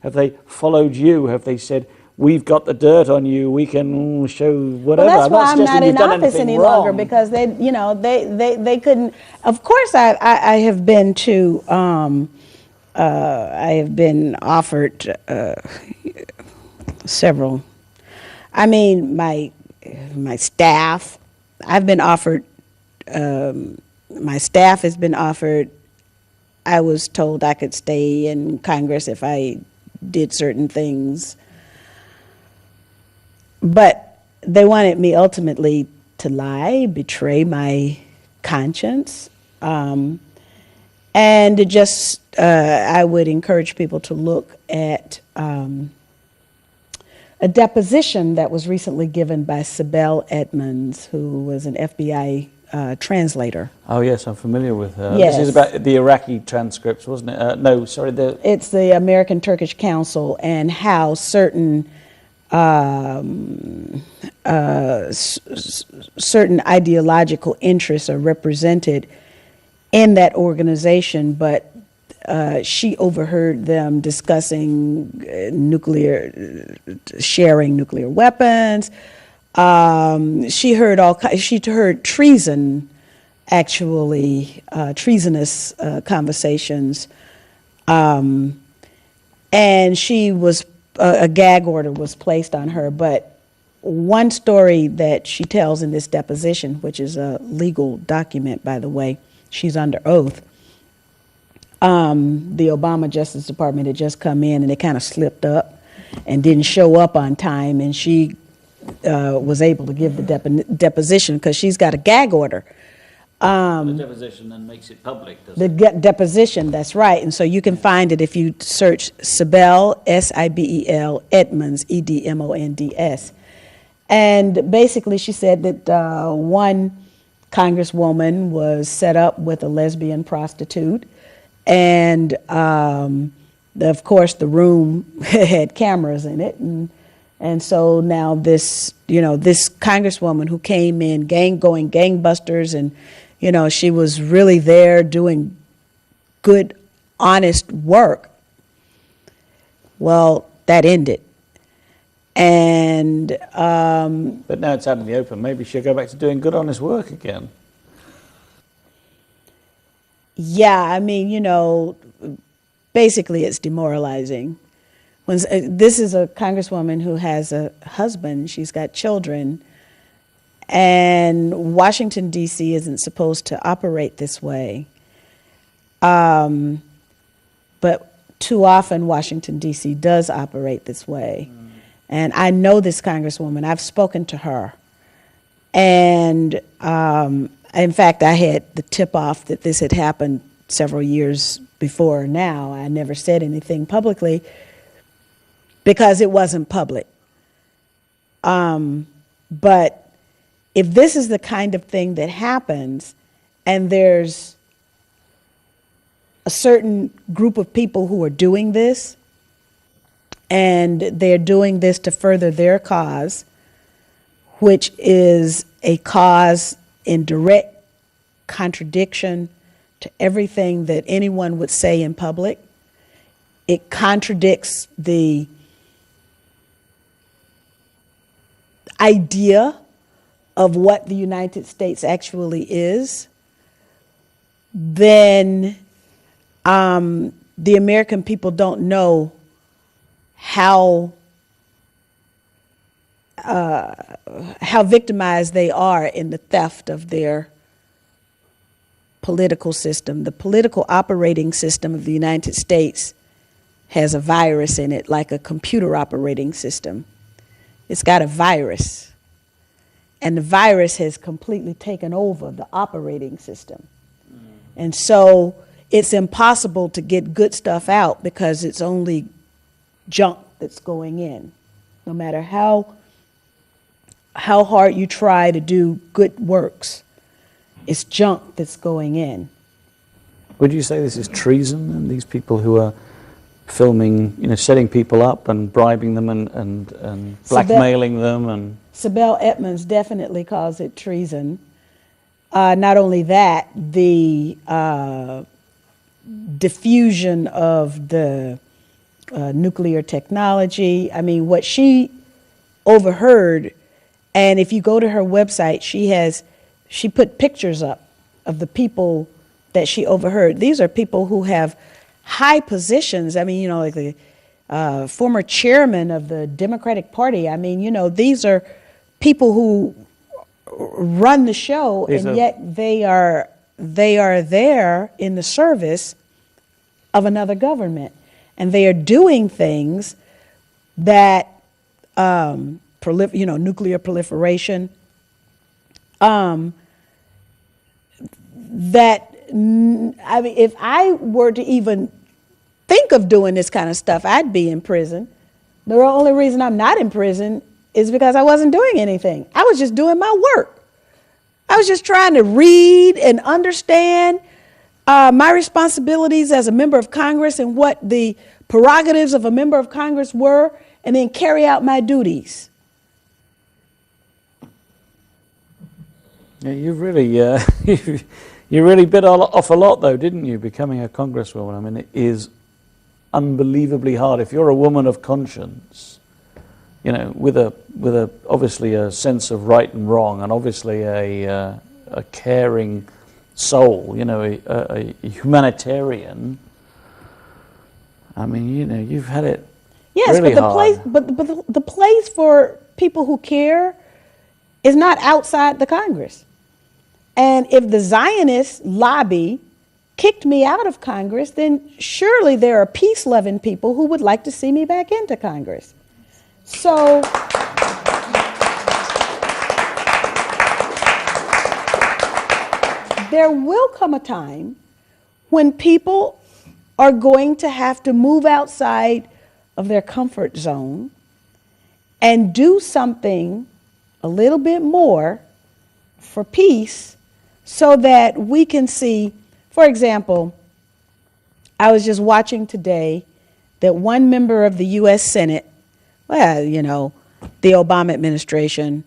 Have they followed you? Have they said, we've got the dirt on you, we can show whatever? Well, that's why I'm not in office any longer, wrong. because they couldn't. Of course, I have been to. I have been offered several. I mean, my staff. I've been offered. My staff has been offered. I was told I could stay in Congress if I did certain things. But they wanted me ultimately to lie, betray my conscience. And to just, I would encourage people to look at a deposition that was recently given by Sibel Edmonds, who was an FBI translator. Oh yes, I'm familiar with her. Yes. This is about the Iraqi transcripts, wasn't it? No, sorry. It's the American Turkish Council, and how certain certain ideological interests are represented in that organization, but she overheard them discussing sharing nuclear weapons. She heard treason, actually, treasonous conversations, and she was a gag order was placed on her. But one story that she tells in this deposition, which is a legal document, by the way, she's under oath. The Obama Justice Department had just come in, and they kind of slipped up and didn't show up on time, and she was able to give the deposition because she's got a gag order. The deposition then makes it public, doesn't it? The deposition, that's right. And so you can find it if you search Sibel, Sibel, Edmonds, Edmonds. And basically she said that one congresswoman was set up with a lesbian prostitute, and of course the room had cameras in it, and so now this congresswoman who came in going gangbusters, and she was really there doing good, honest work. Well, that ended. And but now it's out in the open. Maybe she'll go back to doing good, honest work again. Yeah, I mean, basically it's demoralizing. This is a congresswoman who has a husband, she's got children, and Washington, D.C. isn't supposed to operate this way. But too often Washington, D.C. does operate this way. And I know this congresswoman. I've spoken to her. And in fact, I had the tip-off that this had happened several years before now. I never said anything publicly because it wasn't public. But if this is the kind of thing that happens, and there's a certain group of people who are doing this, and they're doing this to further their cause, which is a cause in direct contradiction to everything that anyone would say in public. It contradicts the idea of what the United States actually is. Then the American people don't know how victimized they are in the theft of their political system. The political operating system of the United States has a virus in it, like a computer operating system. It's got a virus, and the virus has completely taken over the operating system. And so it's impossible to get good stuff out because it's only junk that's going in. No matter how hard you try to do good works, it's junk that's going in. Would you say this is treason, and these people who are filming, setting people up and bribing them and blackmailing them? And Sibel Edmonds definitely calls it treason. Not only that, the diffusion of the nuclear technology. I mean, what she overheard, and if you go to her website, she put pictures up of the people that she overheard. These are people who have high positions. I mean, like the former chairman of the Democratic Party. I mean, these are people who run the show, and yet they are there in the service of another government, and they are doing things that nuclear proliferation, if I were to even think of doing this kind of stuff, I'd be in prison. The only reason I'm not in prison is because I wasn't doing anything. I was just doing my work. I was just trying to read and understand my responsibilities as a member of Congress and what the prerogatives of a member of Congress were, and then carry out my duties. Yeah, you really bit off a lot, though, didn't you, becoming a congresswoman? I mean, it is unbelievably hard. If you're a woman of conscience, with obviously a sense of right and wrong, and obviously a caring soul, a humanitarian. I mean, you've had it. Yes, really but hard. the place for people who care is not outside the Congress. And if the Zionist lobby kicked me out of Congress, then surely there are peace-loving people who would like to see me back into Congress. So there will come a time when people are going to have to move outside of their comfort zone and do something a little bit more for peace, so that we can see, for example, I was just watching today that one member of the U.S. Senate, the Obama administration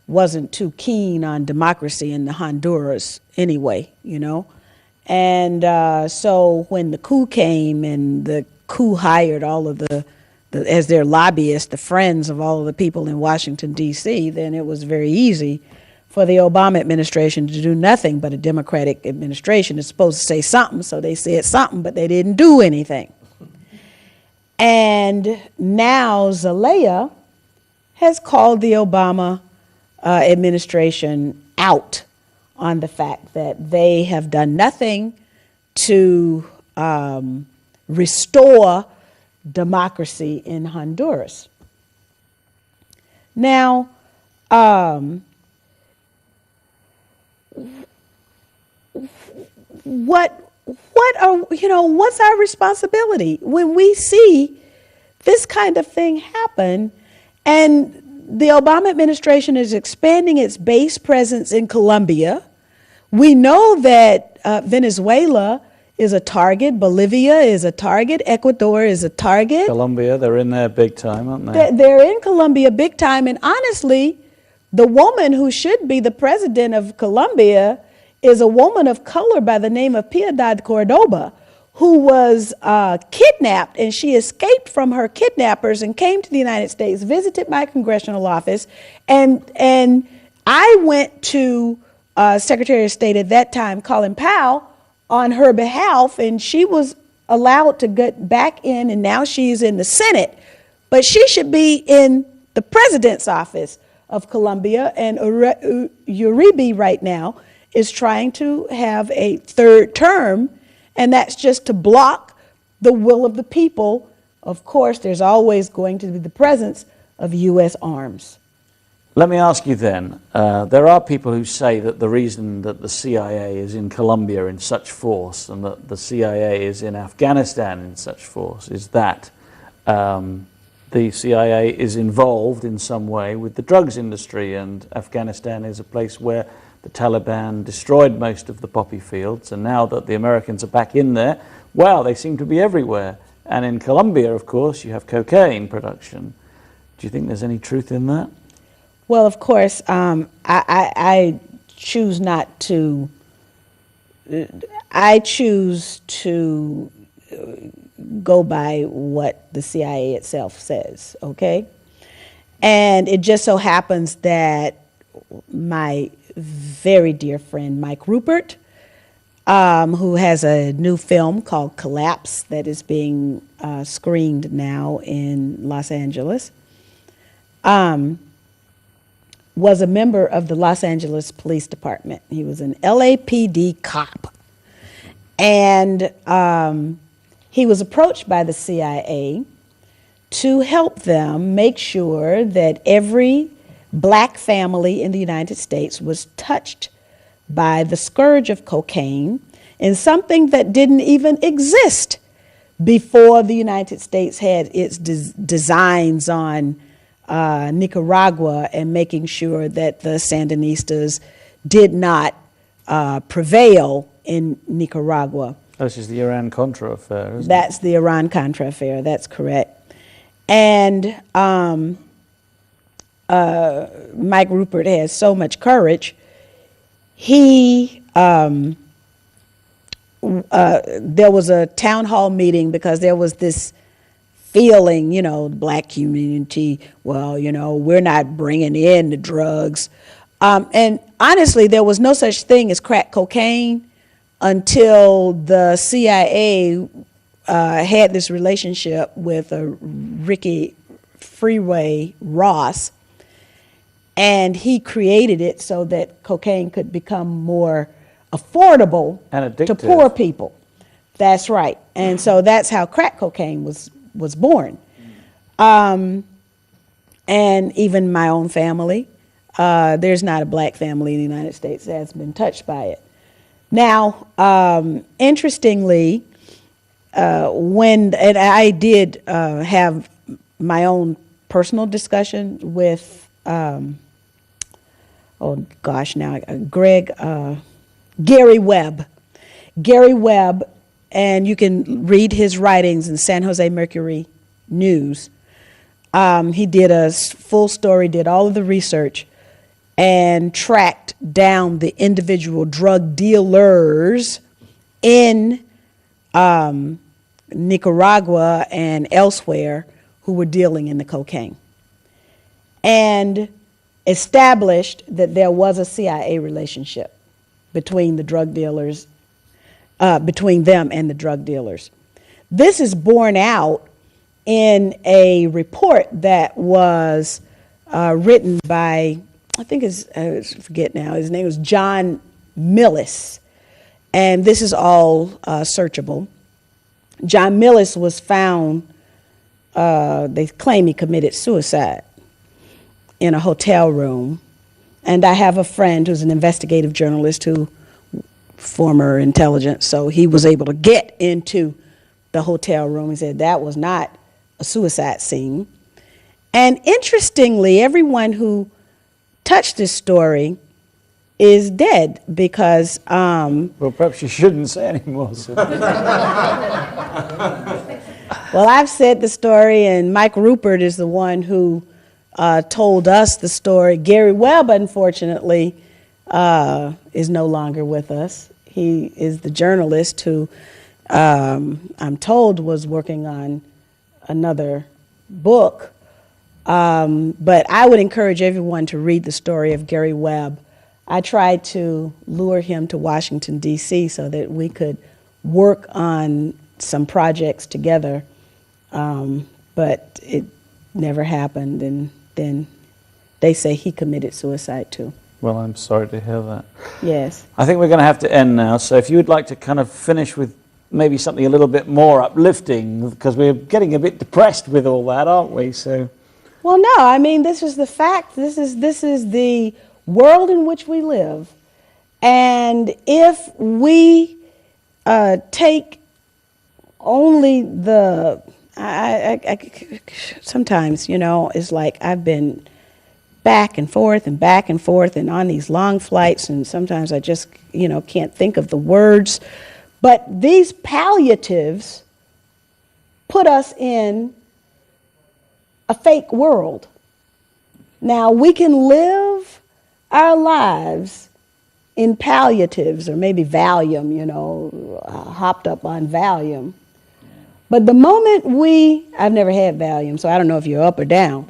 wasn't too keen on democracy in Honduras anyway, And so when the coup came and the coup hired all of the as their lobbyists, the friends of all of the people in Washington, D.C., then it was very easy for the Obama administration to do nothing, but a Democratic administration is supposed to say something, so they said something, but they didn't do anything. And now Zelaya has called the Obama administration out on the fact that they have done nothing to restore democracy in Honduras. Now, what's our responsibility when we see this kind of thing happen? And the Obama administration is expanding its base presence in Colombia. We know that Venezuela is a target, Bolivia is a target, Ecuador is a target. Colombia, they're in there big time, aren't they? They're in Colombia big time, and honestly, the woman who should be the president of Colombia is a woman of color by the name of Piedad Cordoba, who was kidnapped, and she escaped from her kidnappers and came to the United States, visited my congressional office, and I went to Secretary of State at that time, Colin Powell, on her behalf, and she was allowed to get back in, and now she's in the Senate. But she should be in the president's office of Colombia, and Uribe right now is trying to have a third term, and that's just to block the will of the people. Of course, there's always going to be the presence of U.S. arms. Let me ask you then, there are people who say that the reason that the CIA is in Colombia in such force and that the CIA is in Afghanistan in such force is that the CIA is involved in some way with the drugs industry, and Afghanistan is a place where the Taliban destroyed most of the poppy fields, and now that the Americans are back in there, wow, they seem to be everywhere. And in Colombia, of course, you have cocaine production. Do you think there's any truth in that? Well, of course, I choose not to. I choose to go by what the CIA itself says, okay? And it just so happens that my very dear friend Mike Rupert, who has a new film called Collapse that is being screened now in Los Angeles, was a member of the Los Angeles Police Department. He was an LAPD cop. And he was approached by the CIA to help them make sure that every black family in the United States was touched by the scourge of cocaine, and something that didn't even exist before the United States had its designs on Nicaragua and making sure that the Sandinistas did not prevail in Nicaragua. This is the Iran-Contra affair, isn't it? That's the Iran-Contra affair, that's correct. And Mike Rupert has so much courage. He, there was a town hall meeting because there was this feeling, the black community, well, we're not bringing in the drugs. And honestly, there was no such thing as crack cocaine until the CIA had this relationship with Ricky Freeway Ross, and he created it so that cocaine could become more affordable and to poor people. That's right. And so that's how crack cocaine was born. And even my own family, there's not a black family in the United States that has been touched by it. Now, interestingly, and I did have my own personal discussion with, Gary Webb. Gary Webb, and you can read his writings in San Jose Mercury News. He did a full story, did all of the research, and tracked down the individual drug dealers in Nicaragua and elsewhere who were dealing in the cocaine, and established that there was a CIA relationship between the drug dealers, between them and the drug dealers. This is borne out in a report that was written by, I think I forget now, his name was John Millis, and this is all searchable. John Millis was found, they claim he committed suicide in a hotel room. And I have a friend who's an investigative journalist who, former intelligence, so he was able to get into the hotel room. He said that was not a suicide scene. And interestingly, everyone who touched this story is dead because... well, perhaps you shouldn't say any more. Well, I've said the story, and Mike Rupert is the one who told us the story. Gary Webb, unfortunately, is no longer with us. He is the journalist who, I'm told, was working on another book. But I would encourage everyone to read the story of Gary Webb. I tried to lure him to Washington, D.C. so that we could work on some projects together, but it never happened, and then they say he committed suicide too. Well, I'm sorry to hear that. Yes. I think we're going to have to end now, so if you would like to kind of finish with maybe something a little bit more uplifting, because we're getting a bit depressed with all that, aren't we? So. Well, no, I mean, this is the fact. This is the world in which we live. And if we take only the, sometimes, it's like I've been back and forth and on these long flights, and sometimes I just, can't think of the words. But these palliatives put us in a fake world. Now, we can live our lives in palliatives, or maybe Valium, hopped up on Valium. But the moment I've never had Valium, so I don't know if you're up or down.